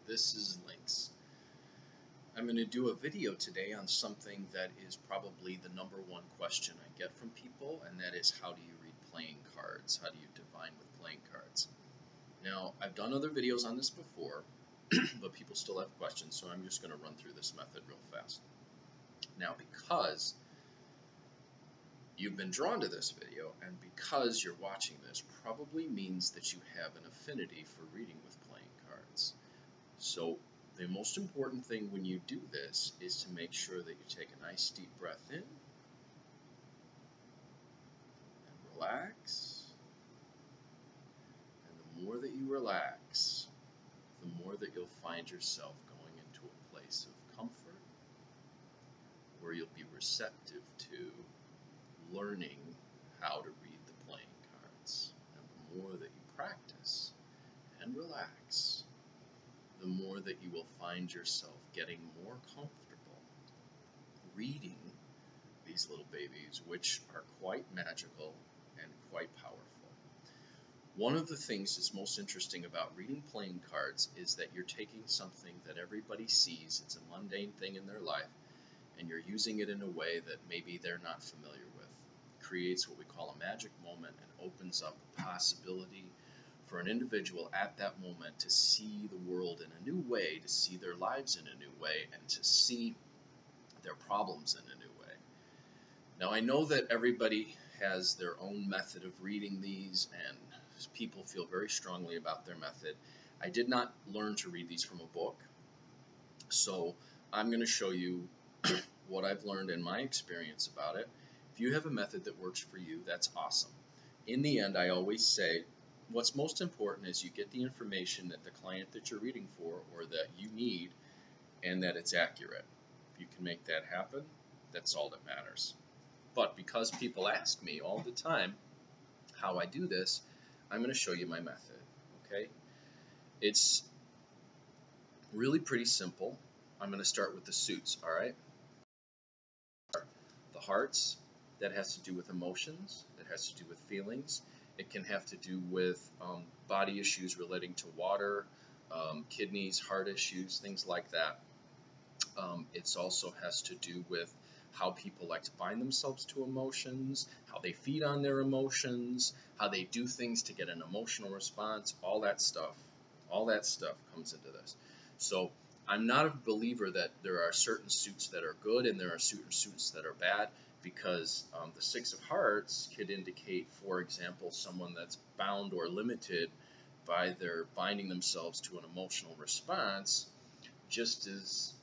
This is Lynx. I'm going to do a video today on something that is probably the #1 question I get from people, and that is, how do you read playing cards? How do you divine with playing cards? Now, I've done other videos on this before, but people still have questions, so I'm just going to run through this method real fast. Now, because you've been drawn to this video, and because you're watching this, probably means that you have an affinity for reading with playing cards. So the most important thing when you do this is to make sure that you take a nice deep breath in and relax. And the more that you relax, the more that you'll find yourself going into a place of comfort where you'll be receptive to learning how to read the playing cards. And the more that you practice and relax, the more that you will find yourself getting more comfortable reading these little babies, which are quite magical and quite powerful. One of the things that's most interesting about reading playing cards is that you're taking something that everybody sees, it's a mundane thing in their life, and you're using it in a way that maybe they're not familiar with. It creates what we call a magic moment and opens up a possibility for an individual at that moment to see the world in a new way, to see their lives in a new way, and to see their problems in a new way. Now, I know that everybody has their own method of reading these, and people feel very strongly about their method. I did not learn to read these from a book, so I'm going to show you what I've learned in my experience about it. If you have a method that works for you, that's awesome. In the end, I always say, what's most important is you get the information that the client that you're reading for or that you need, and that it's accurate. If you can make that happen, that's all that matters. But because people ask me all the time how I do this, I'm going to show you my method, okay? It's really pretty simple. I'm going to start with the suits, all right? The hearts, that has to do with emotions, that has to do with feelings. It can have to do with body issues relating to water, kidneys, heart issues, things like that. It also has to do with how people like to bind themselves to emotions, how they feed on their emotions, how they do things to get an emotional response, all that stuff comes into this. So I'm not a believer that there are certain suits that are good and there are certain suits that are bad, because the Six of Hearts could indicate, for example, someone that's bound or limited by their binding themselves to an emotional response, just as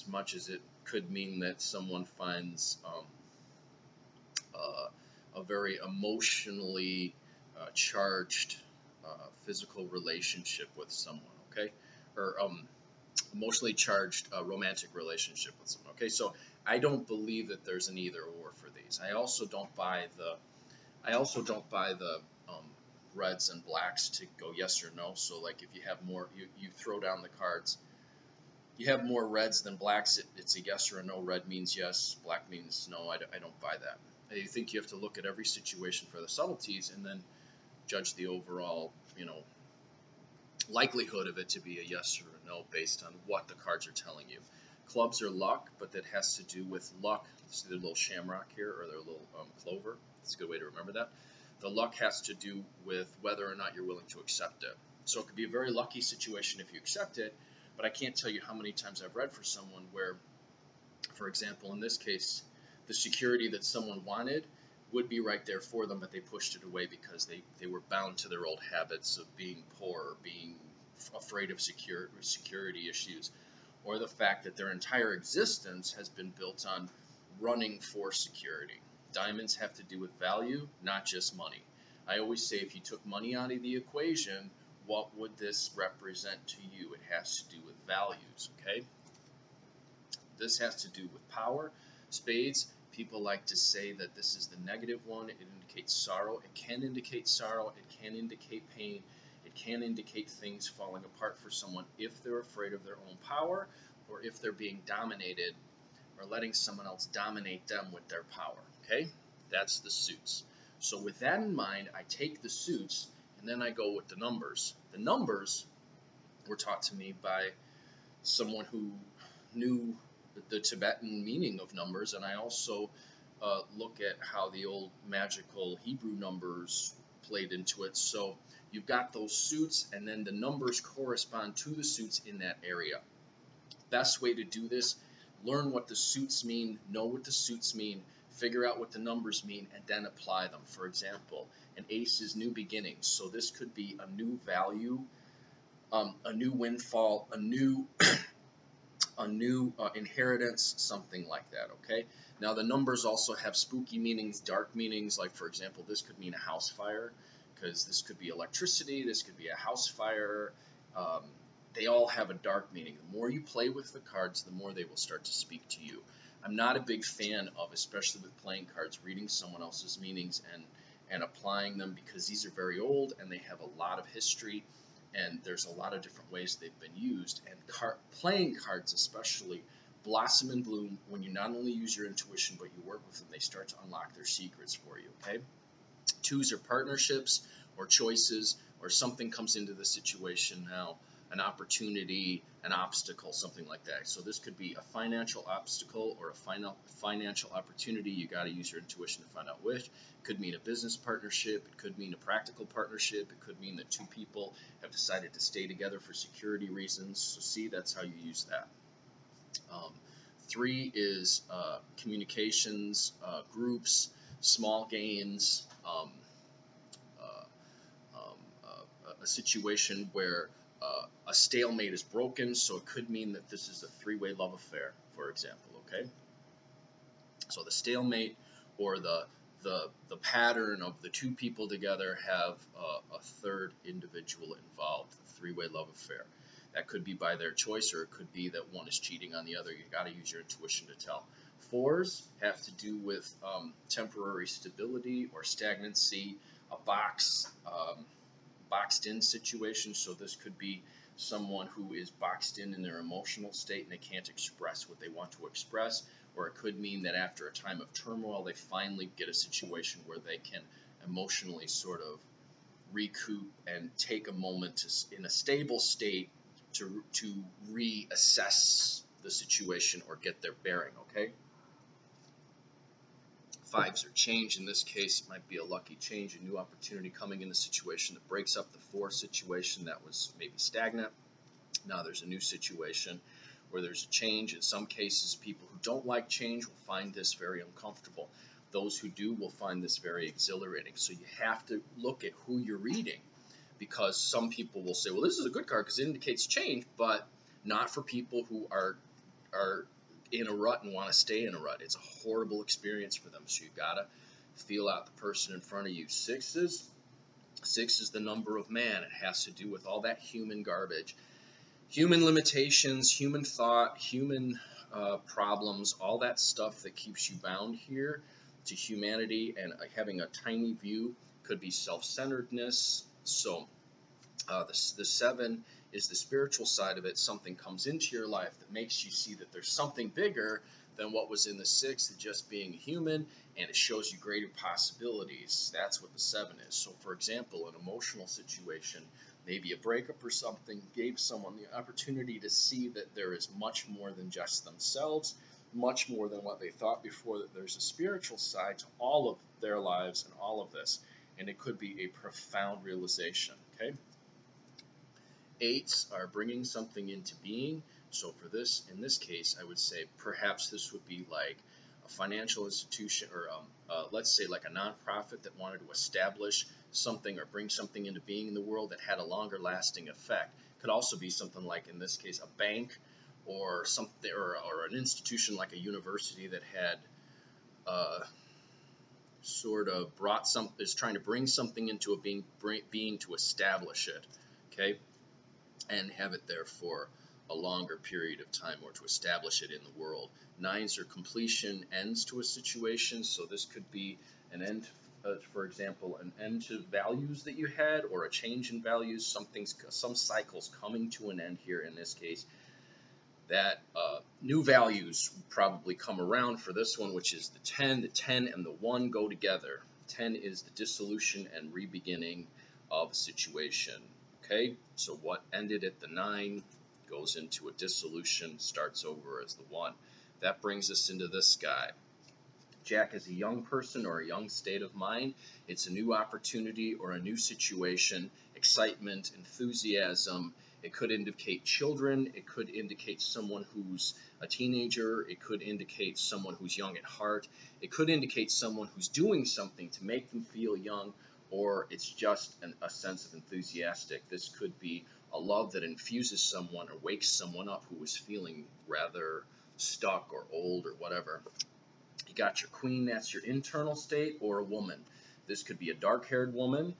much as it could mean that someone finds a very emotionally charged physical relationship with someone, okay? Or emotionally charged romantic relationship with someone, okay? So I don't believe that there's an either or for these. I also don't buy the reds and blacks to go yes or no. So like if you have more, you throw down the cards, you have more reds than blacks, it's a yes or a no. Red means yes, black means no. I don't buy that. I think you have to look at every situation for the subtleties and then judge the overall, likelihood of it to be a yes or a no based on what the cards are telling you. Clubs are luck, but that has to do with luck. See their little shamrock here, or their little clover. That's a good way to remember that. The luck has to do with whether or not you're willing to accept it. So it could be a very lucky situation if you accept it, but I can't tell you how many times I've read for someone where, for example, in this case, the security that someone wanted would be right there for them, but they pushed it away because they were bound to their old habits of being poor, or being afraid of security issues, or the fact that their entire existence has been built on running for security. Diamonds have to do with value, not just money. I always say, if you took money out of the equation, what would this represent to you? It has to do with values, okay? This has to do with power. Spades, people like to say that this is the negative one. It indicates sorrow. It can indicate sorrow. It can indicate pain. It can indicate things falling apart for someone if they're afraid of their own power, or if they're being dominated or letting someone else dominate them with their power, okay? That's the suits. So with that in mind, I take the suits and then I go with the numbers. The numbers were taught to me by someone who knew the Tibetan meaning of numbers, and I also look at how the old magical Hebrew numbers played into it. So you've got those suits, and then the numbers correspond to the suits in that area. Best way to do this, learn what the suits mean, know what the suits mean, figure out what the numbers mean, and then apply them. For example, an ace is new beginnings, so this could be a new value, a new windfall, a new inheritance, something like that, okay? Now the numbers also have spooky meanings, dark meanings, like for example, this could mean a house fire, because this could be electricity, this could be a house fire. They all have a dark meaning. The more you play with the cards, the more they will start to speak to you. I'm not a big fan of, especially with playing cards, reading someone else's meanings and applying them, because these are very old and they have a lot of history, and there's a lot of different ways they've been used. And playing cards especially blossom and bloom when you not only use your intuition, but you work with them. They start to unlock their secrets for you, okay? Twos are partnerships or choices, or something comes into the situation now, an opportunity, an obstacle, something like that. So this could be a financial obstacle or a financial opportunity. You got to use your intuition to find out which. It could mean a business partnership. It could mean a practical partnership. It could mean that two people have decided to stay together for security reasons. So see, that's how you use that. 3 is communications, groups, small gains, a situation where a stalemate is broken, so it could mean that this is a three-way love affair, for example, okay? So the stalemate or the pattern of the two people together have a third individual involved, a three-way love affair. That could be by their choice, or it could be that one is cheating on the other. You got to use your intuition to tell. 4s have to do with temporary stability or stagnancy, a boxed-in situation. So this could be someone who is boxed in their emotional state and they can't express what they want to express, or it could mean that after a time of turmoil, they finally get a situation where they can emotionally sort of recoup and take a moment to, in a stable state, to reassess the situation or get their bearing, okay? 5s are change. In this case, it might be a lucky change, a new opportunity coming in the situation that breaks up the 4 situation that was maybe stagnant. Now there's a new situation where there's a change. In some cases, people who don't like change will find this very uncomfortable. Those who do will find this very exhilarating. So you have to look at who you're reading, because some people will say, well, this is a good card because it indicates change, but not for people who are in a rut and want to stay in a rut. It's a horrible experience for them, so you gotta feel out the person in front of you. 6 is the number of man. It has to do with all that human garbage, human limitations, human thought, human problems, all that stuff that keeps you bound here to humanity, and having a tiny view. Could be self-centeredness. So the 7 is the spiritual side of it. Something comes into your life that makes you see that there's something bigger than what was in the 6, just being human, and it shows you greater possibilities. That's what the 7 is. So for example, an emotional situation, maybe a breakup or something, gave someone the opportunity to see that there is much more than just themselves, much more than what they thought before, that there's a spiritual side to all of their lives and all of this. And it could be a profound realization, okay? 8s are bringing something into being. So for this, in this case, I would say perhaps this would be like a financial institution, or let's say like a nonprofit that wanted to establish something or bring something into being in the world that had a longer lasting effect. Could also be something like, in this case, a bank, or something, or an institution like a university that had sort of is trying to bring something into a being to establish it, okay, and have it there for a longer period of time, or to establish it in the world. 9s are completion, ends to a situation. So this could be an end, for example, an end to values that you had, or a change in values. Some cycles coming to an end here. In this case, that new values probably come around for this one, which is the 10. The 10 and the 1 go together. 10 is the dissolution and rebeginning of a situation. Okay, so what ended at the 9 goes into a dissolution, starts over as the one. That brings us into this guy. Jack is a young person or a young state of mind. It's a new opportunity or a new situation, excitement, enthusiasm. It could indicate children. It could indicate someone who's a teenager. It could indicate someone who's young at heart. It could indicate someone who's doing something to make them feel young, or it's just a sense of enthusiastic. This could be a love that infuses someone or wakes someone up who was feeling rather stuck or old or whatever. You got your queen, that's your internal state, or a woman. This could be a dark-haired woman.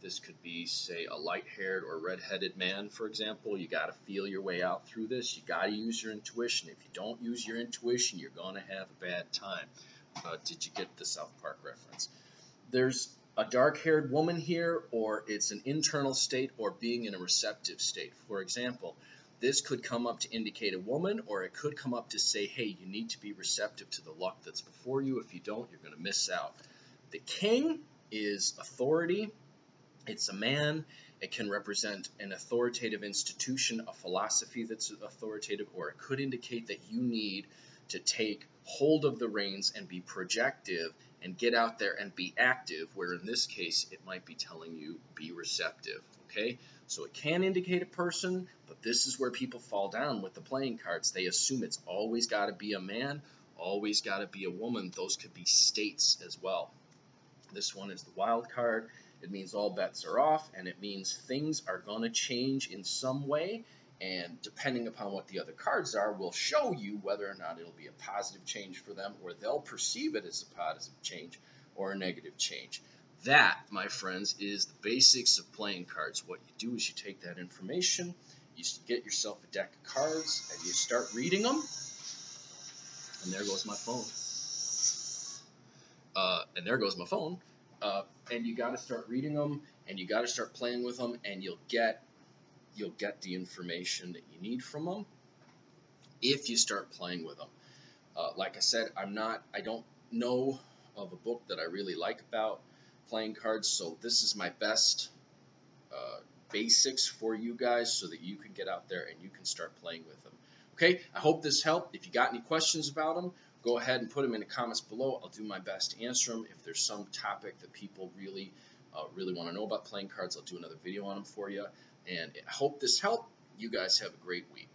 This could be, say, a light-haired or red-headed man, for example. You got to feel your way out through this. You got to use your intuition. If you don't use your intuition, you're going to have a bad time. Did you get the South Park reference? There's a dark-haired woman here, or it's an internal state or being in a receptive state. For example, this could come up to indicate a woman, or it could come up to say, hey, you need to be receptive to the luck that's before you. If you don't, you're going to miss out. The king is authority. It's a man. It can represent an authoritative institution, a philosophy that's authoritative, or it could indicate that you need to take hold of the reins and be projective and get out there and be active, where in this case it might be telling you be receptive. Okay, so it can indicate a person, but this is where people fall down with the playing cards. They assume it's always got to be a man, always got to be a woman. Those could be states as well. This one is the wild card. It means all bets are off, and it means things are going to change in some way, and depending upon what the other cards are, will show you whether or not it'll be a positive change for them, or they'll perceive it as a positive change or a negative change. That, my friends, is the basics of playing cards. What you do is you take that information, you get yourself a deck of cards, and you start reading them. And there goes my phone. And you got to start reading them, and you got to start playing with them, and you'll get the information that you need from them if you start playing with them. Like I said, I don't know of a book that I really like about playing cards, so this is my best basics for you guys so that you can get out there and you can start playing with them. Okay, I hope this helped. If you got any questions about them, go ahead and put them in the comments below. I'll do my best to answer them. If there's some topic that people really want to know about playing cards, I'll do another video on them for you. And I hope this helped. You guys have a great week.